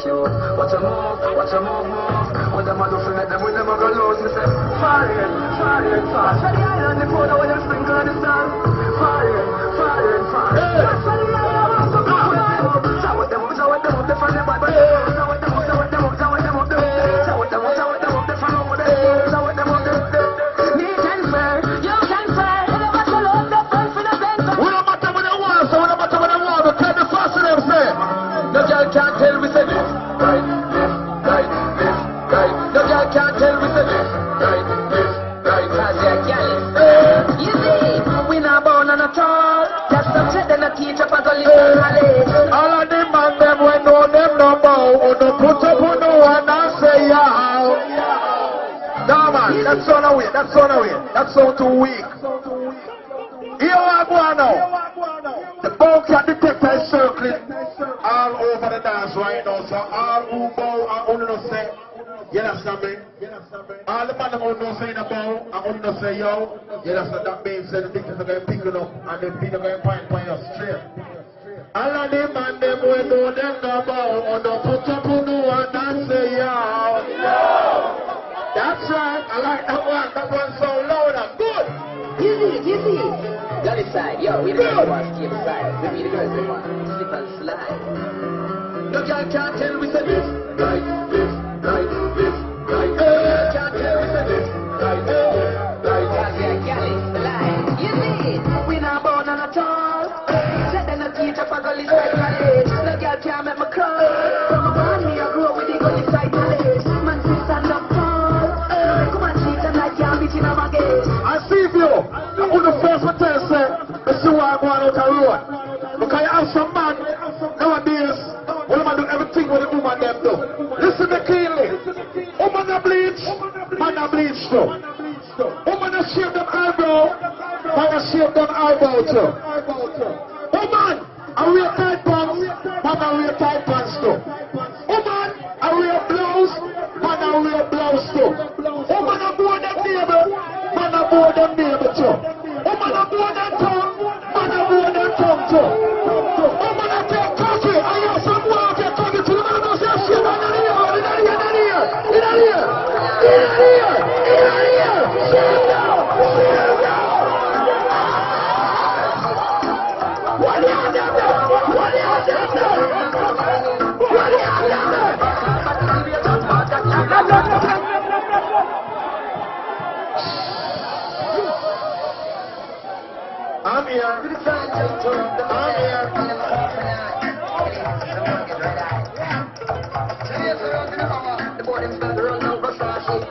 cute. Watch a move, move. What them a do for me, them will never go lose. Me say, falling, fast. For the island, the powder when them sprinkle on the sun. Falling, fast. Just for the island, so come on. Shower them up, they find them bad. Shower them up, they find over there. Shower them up, me can fair, you can fair. It don't matter what the fun for the bend. We don't matter what they want, so we don't matter what they want. But tell the first of them say, no girl can't tell we say this. Right. No girl can't tell we say this. Right. Cause they're jealous. You see, we not born on a tour. Just some shit they not teach up a gully college. All of them and them we know them no bow. Who no put up on no one and say yeah. No man, that's on away. That's so too weak. Here I go now. The bow cat detector is circling all over the dance right now. So all who bow and who no say, you understand me? All the man who no say the bow and who no say yo, you understand that means that the pictures are going to pick it up and the feet are going to point you straight. All of them and them we know them no bow or no put up on no one and say yo. That's right, I like that one. That one's so loud and good. Easy. The other side, yo, we the girls want to skip side. We the girls they want slip and slide. No girl can't tell we say this. Right. Can't tell we say this. Right. Cause they're jealous. Like, you see, we not born on a tour. Said they not teach up a gully side college. No girl can't make me cry. From a born me, I grew up with the gully side college. Man, sister, love tall. Come on, cheat and like can't beat in a baggage. I see you. Who the first one tell say, let's see why I'm going out the road. Because you have some man nowadays, what man do everything what the woman them do. Listen to clearly. Woman a bleach, man a bleach too. Woman a shave them eyebrow, man a shave them eyebrow too. Woman a wear tight pants, man a wear tight pants too. Woman a wear blouse, man a wear blouse too. Woman a board them neighbor, man a board them neighbor too. Woman a board them tongue, man a board them tongue too. Woman a take coffee, I have some water, coffee to the man who says shit, in here, shit down. What do you have I'm here. The boarding spell, the run over Versace.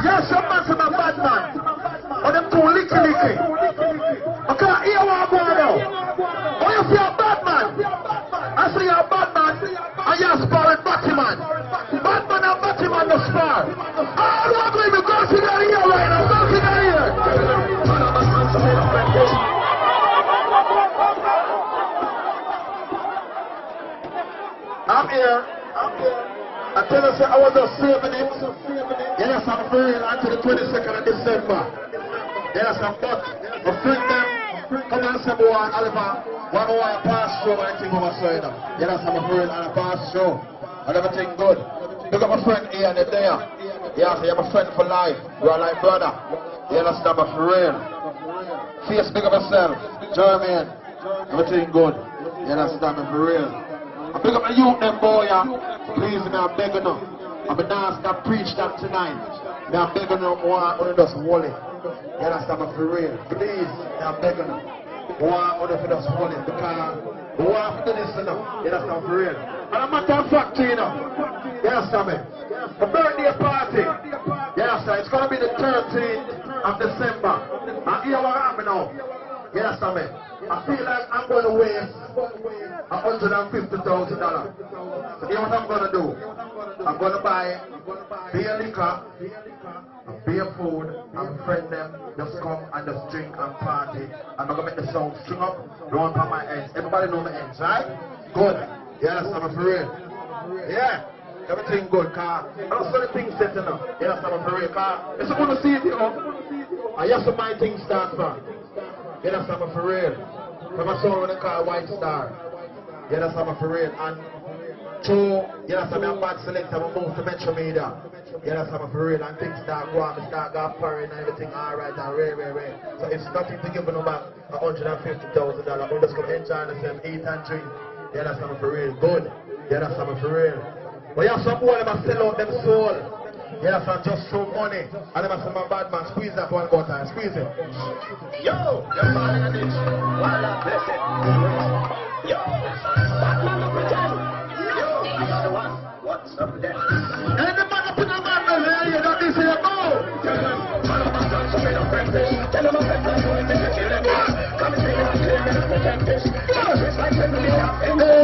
Yes, some man from a bad man. Or them too licky. Okay, here we are going now. When you see a bad man, I see a bad man, and you're sparring Batman. Batman and Batman no spar. All we are going to go to the here right now. Go to the here. I'm here. I tell you, I was just saving it. Yes, I'm free until the 22nd of December. Yes, I'm but my friend them, come and say, boy, Oliver, one more pass show, I think over so, you know. Yes, I'm a friend and a pass show. And everything good. Look at my friend here and there. Yes, you're my friend for life. You are like brother. You understand, my friend. Face big of yourself. German. Everything good. You understand, me for real. I pick up my youth them boy, yeah. Please me, I'm begging them. I'm a dance that preach that tonight. Me, I'm begging them one on just hold it. You understand me for real. Please, me, I'm begging them. One on just hold it because we want to do this, you know. You understand for real. And a matter of fact, you know. You understand me? The birthday party. You understand? It's gonna be the 13th of December. And here what happened now. You understand me? I feel like I'm going to waste $150,000. So here's what I'm going to do. I'm going to buy beer liquor, and beer food, and friend them, just come and just drink and party. I'm going to make the sound string up, round on my ends. Everybody know my ends, right? Good. Yeah, that's not for real. Yeah. Everything good, car. I don't see the things setting up. Yeah, that's not for real, car. If you want to see it, you know, I have some my things start from. Yeah, that's not for real. From a soul with a car, White Star. Yeah, that's not for real. And two, yeah, that's a bad selector, I move to Metro Media. Yeah, that's not for real. And things start going, start going foreign and everything alright and rare. So it's nothing to give them back $150,000. I'm just going to enjoy myself, eat and drink. Yeah, that's not for real. Good. Yeah, that's not for real. But you have some boy that sell out them soul. Yeah, that's just show money. And them some bad man, squeeze that one more time, squeeze it. Yo, you're falling in this. Voila, bless it. Yo, bad man up again. Yo, you what? What's up there? And the man up in the man, you don't listen to go. Tell them, man up and done, so we don't break this. Tell them I'm better, so we take it to them. Come and see me, I'm clear, and protect this. It's like 10 million.